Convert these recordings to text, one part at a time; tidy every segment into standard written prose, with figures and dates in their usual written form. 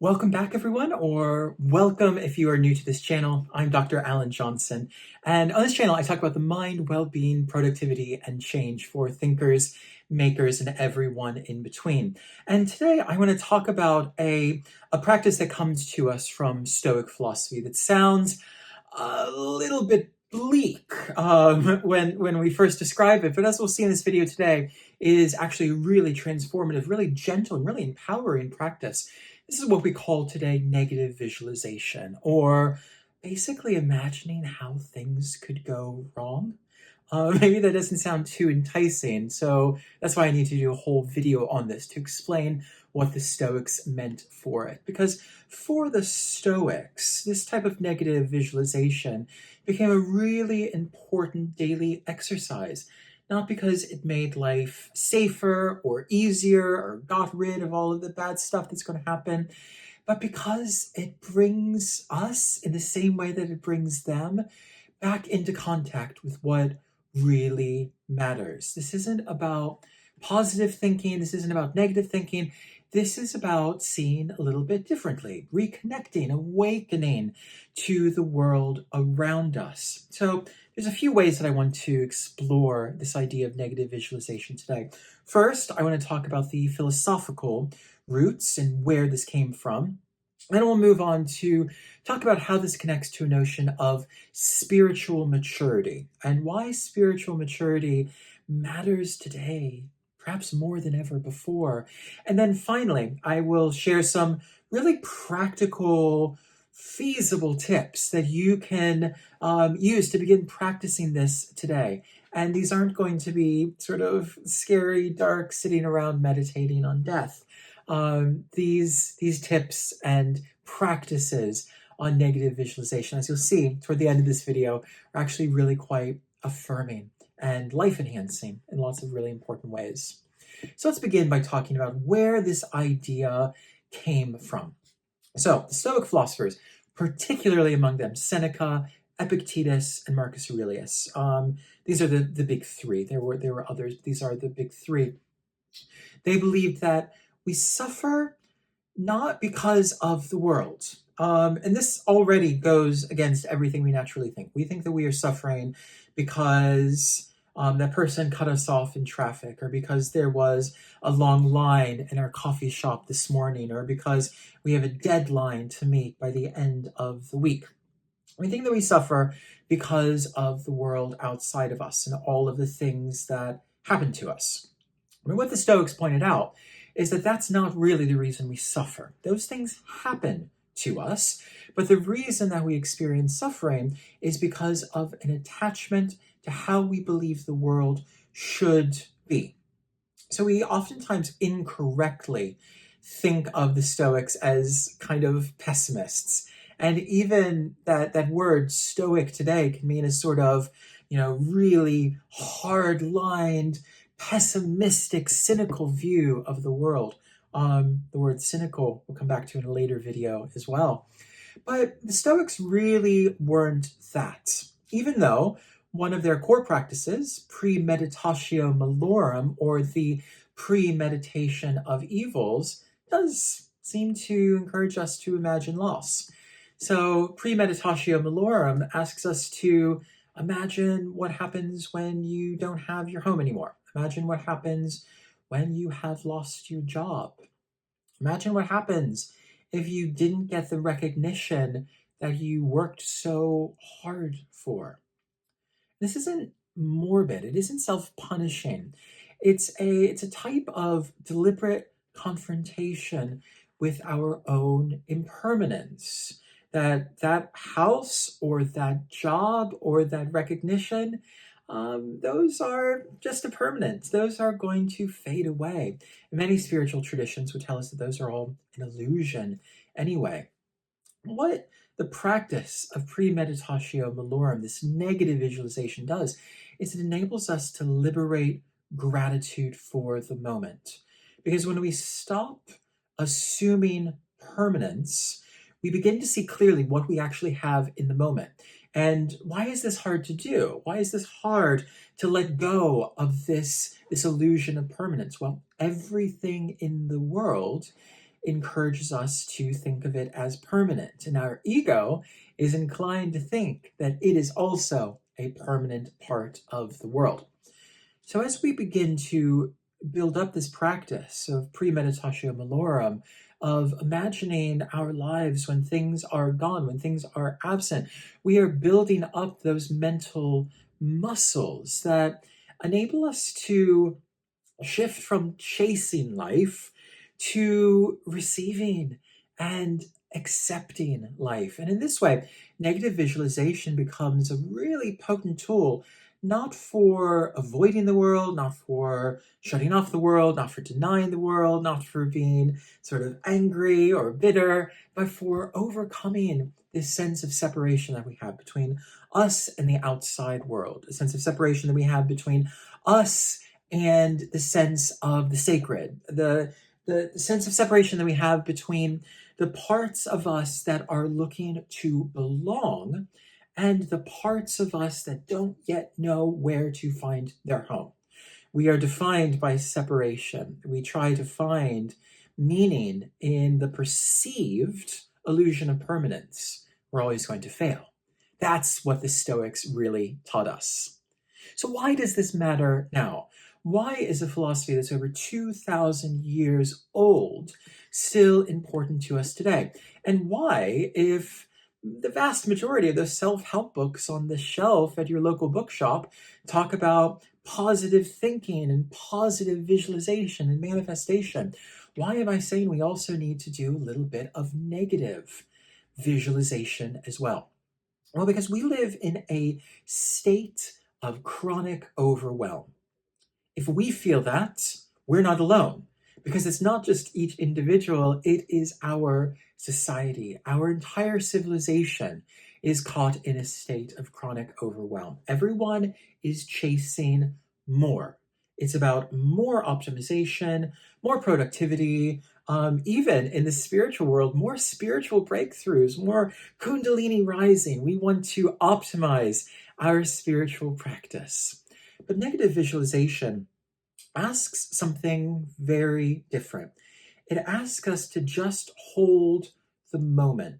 Welcome back, everyone, or welcome if you are new to this channel. I'm Dr. Alan Johnson, and on this channel, I talk about the mind, well-being, productivity, and change for thinkers, makers, and everyone in between. And today, I want to talk about a practice that comes to us from Stoic philosophy that sounds a little bit bleak when we first describe it, but as we'll see in this video today, is actually really transformative, really gentle, and really empowering practice. This is what we call today negative visualization, or basically imagining how things could go wrong. Maybe that doesn't sound too enticing, so that's why I need to do a whole video on this to explain what the Stoics meant for it. Because for the Stoics, this type of negative visualization became a really important daily exercise. Not because it made life safer or easier or got rid of all of the bad stuff that's going to happen, but because it brings us, in the same way that it brings them, back into contact with what really matters. This isn't about positive thinking. This isn't about negative thinking. This is about seeing a little bit differently, reconnecting, awakening to the world around us. So there's a few ways that I want to explore this idea of negative visualization today. First, I want to talk about the philosophical roots and where this came from. Then we'll move on to talk about how this connects to a notion of spiritual maturity and why spiritual maturity matters today, perhaps more than ever before. And then finally, I will share some really practical, feasible tips that you can use to begin practicing this today. And these aren't going to be sort of scary, dark, sitting around meditating on death. These tips and practices on negative visualization, as you'll see toward the end of this video, are actually really quite affirming and life-enhancing in lots of really important ways. So let's begin by talking about where this idea came from. So the Stoic philosophers, particularly among them Seneca, Epictetus, and Marcus Aurelius. These are the big three. There were others, but these are the big three. They believed that we suffer not because of the world. And this already goes against everything we naturally think. We think that we are suffering because that person cut us off in traffic, or because there was a long line in our coffee shop this morning, or because we have a deadline to meet by the end of the week. We think that we suffer because of the world outside of us and all of the things that happen to us. I mean, what the Stoics pointed out is that that's not really the reason we suffer. Those things happen to us, but the reason that we experience suffering is because of an attachment to how we believe the world should be. So we oftentimes incorrectly think of the Stoics as kind of pessimists. And even that word Stoic today can mean a sort of, really hard-lined, pessimistic, cynical view of the world. The word cynical we'll come back to in a later video as well. But the Stoics really weren't that. Even though one of their core practices, premeditatio malorum, or the premeditation of evils, does seem to encourage us to imagine loss. So premeditatio malorum asks us to imagine what happens when you don't have your home anymore. Imagine what happens when you have lost your job. Imagine what happens if you didn't get the recognition that you worked so hard for. This isn't morbid. It isn't self-punishing. It's a type of deliberate confrontation with our own impermanence. That house or that job or that recognition, those are just impermanent. Those are going to fade away. And many spiritual traditions would tell us that those are all an illusion anyway. What the practice of premeditatio malorum, this negative visualization, does is it enables us to liberate gratitude for the moment. Because when we stop assuming permanence, we begin to see clearly what we actually have in the moment. And why is this hard to do? Why is this hard to let go of this illusion of permanence? Well, everything in the world encourages us to think of it as permanent, and our ego is inclined to think that it is also a permanent part of the world. So as we begin to build up this practice of premeditatio malorum, of imagining our lives when things are gone, when things are absent, we are building up those mental muscles that enable us to shift from chasing life to receiving and accepting life. And in this way, negative visualization becomes a really potent tool, not for avoiding the world, not for shutting off the world, not for denying the world, not for being sort of angry or bitter, but for overcoming this sense of separation that we have between us and the outside world, a sense of separation that we have between us and the sense of the sacred, the sense of separation that we have between the parts of us that are looking to belong and the parts of us that don't yet know where to find their home. We are defined by separation. We try to find meaning in the perceived illusion of permanence. We're always going to fail. That's what the Stoics really taught us. So why does this matter now? Why is a philosophy that's over 2,000 years old still important to us today? And why, if the vast majority of those self-help books on the shelf at your local bookshop talk about positive thinking and positive visualization and manifestation, why am I saying we also need to do a little bit of negative visualization as well? Well, because we live in a state of chronic overwhelm. If we feel that, we're not alone, because it's not just each individual, it is our society. Our entire civilization is caught in a state of chronic overwhelm. Everyone is chasing more. It's about more optimization, more productivity, even in the spiritual world, more spiritual breakthroughs, more kundalini rising. We want to optimize our spiritual practice. But negative visualization asks something very different. It asks us to just hold the moment.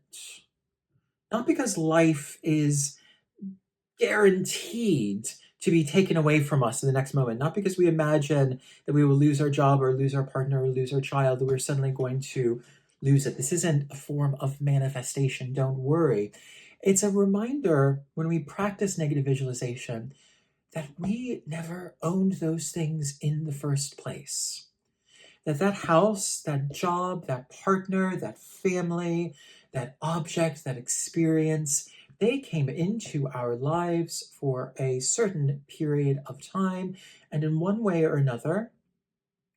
Not because life is guaranteed to be taken away from us in the next moment, not because we imagine that we will lose our job or lose our partner or lose our child, that we're suddenly going to lose it. This isn't a form of manifestation, don't worry. It's a reminder when we practice negative visualization that we never owned those things in the first place. That house, that job, that partner, that family, that object, that experience, they came into our lives for a certain period of time, and in one way or another,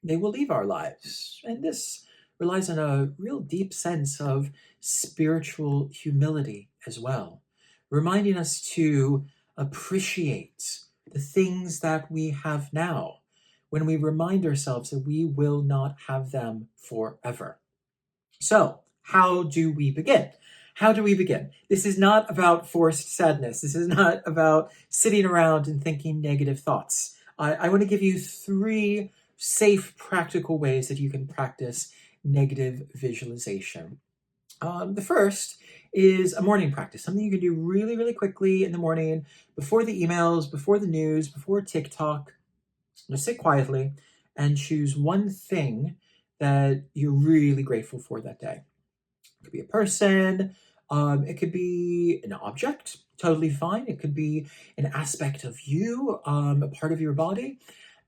they will leave our lives. And this relies on a real deep sense of spiritual humility as well, reminding us to appreciate the things that we have now when we remind ourselves that we will not have them forever. So, how do we begin? How do we begin? This is not about forced sadness. This is not about sitting around and thinking negative thoughts. I want to give you 3 safe, practical ways that you can practice negative visualization. The first is a morning practice, something you can do really, really quickly in the morning, before the emails, before the news, before TikTok. Just sit quietly and choose one thing that you're really grateful for that day. It could be a person, it could be an object, totally fine. It could be an aspect of you, a part of your body.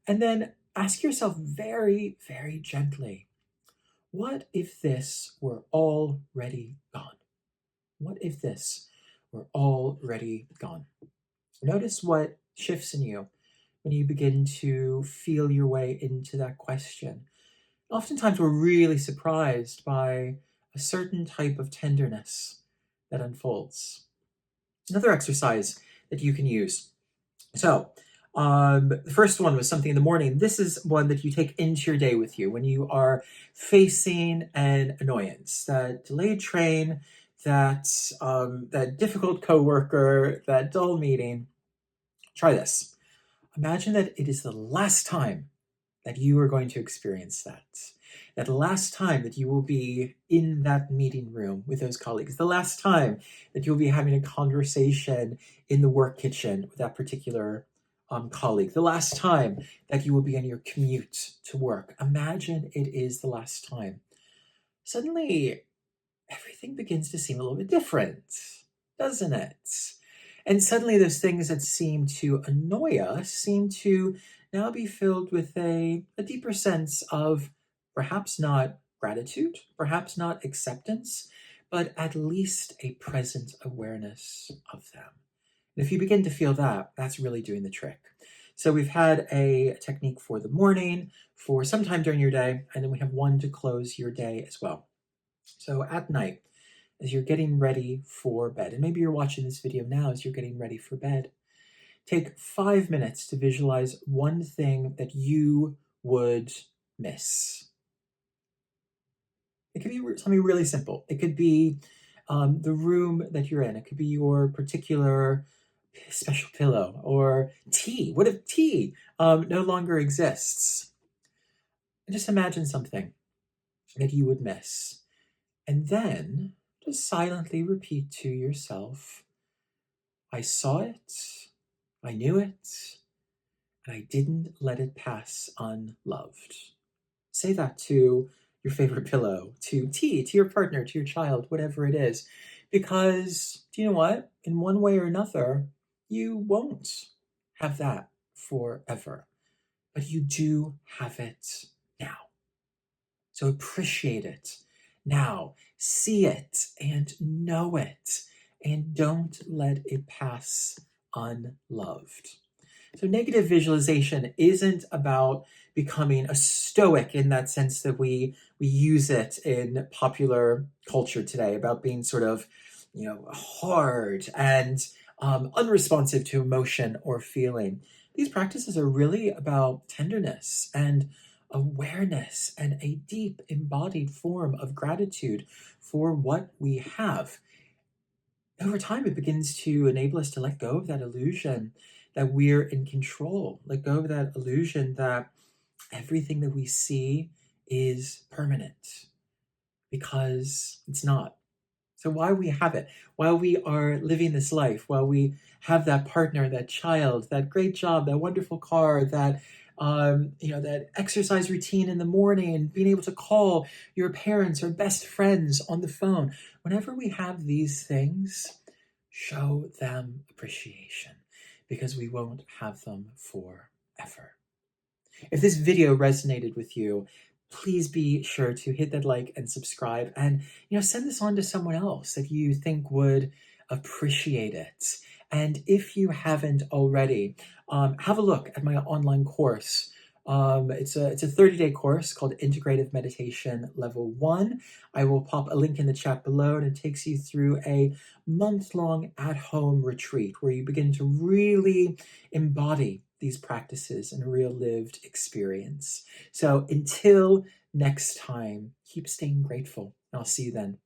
And then ask yourself very, very gently, what if this were already gone? What if this were already gone? Notice what shifts in you when you begin to feel your way into that question. Oftentimes we're really surprised by a certain type of tenderness that unfolds. Another exercise that you can use. So, the first one was something in the morning. This is one that you take into your day with you when you are facing an annoyance, that delayed train, that difficult coworker, that dull meeting. Try this. Imagine that it is the last time that you are going to experience that. that last time that you will be in that meeting room with those colleagues, the last time that you'll be having a conversation in the work kitchen with that particular colleague, the last time that you will be on your commute to work. Imagine it is the last time. Suddenly, everything begins to seem a little bit different, doesn't it? And suddenly, those things that seem to annoy us seem to now be filled with a deeper sense of perhaps not gratitude, perhaps not acceptance, but at least a present awareness of them. And if you begin to feel that, that's really doing the trick. So we've had a technique for the morning, for some time during your day, and then we have one to close your day as well. So at night, as you're getting ready for bed, and maybe you're watching this video now as you're getting ready for bed, take 5 minutes to visualize one thing that you would miss. It could be something really simple. It could be the room that you're in. It could be your particular special pillow or tea. What if tea no longer exists? Just imagine something that you would miss. And then just silently repeat to yourself, I saw it, I knew it, and I didn't let it pass unloved. Say that to your favorite pillow, to tea, to your partner, to your child, whatever it is. Because, do you know what? In one way or another, you won't have that forever. But you do have it now. So appreciate it now. See it and know it. And don't let it pass unloved. So negative visualization isn't about becoming a stoic in that sense that we use it in popular culture today, about being sort of, hard and unresponsive to emotion or feeling. These practices are really about tenderness and awareness and a deep embodied form of gratitude for what we have. Over time, it begins to enable us to let go of that illusion that we're in control, let go of that illusion that everything that we see is permanent, because it's not. So while we have it, while we are living this life, while we have that partner, that child, that great job, that wonderful car, that that exercise routine in the morning, being able to call your parents or best friends on the phone, whenever we have these things, show them appreciation, because we won't have them forever. If this video resonated with you, please be sure to hit that like and subscribe, and send this on to someone else that you think would appreciate it. And if you haven't already, have a look at my online course. It's a 30-day course called Integrative Meditation Level 1. I will pop a link in the chat below, and it takes you through a month-long at-home retreat where you begin to really embody these practices in a real lived experience. So until next time, keep staying grateful, and I'll see you then.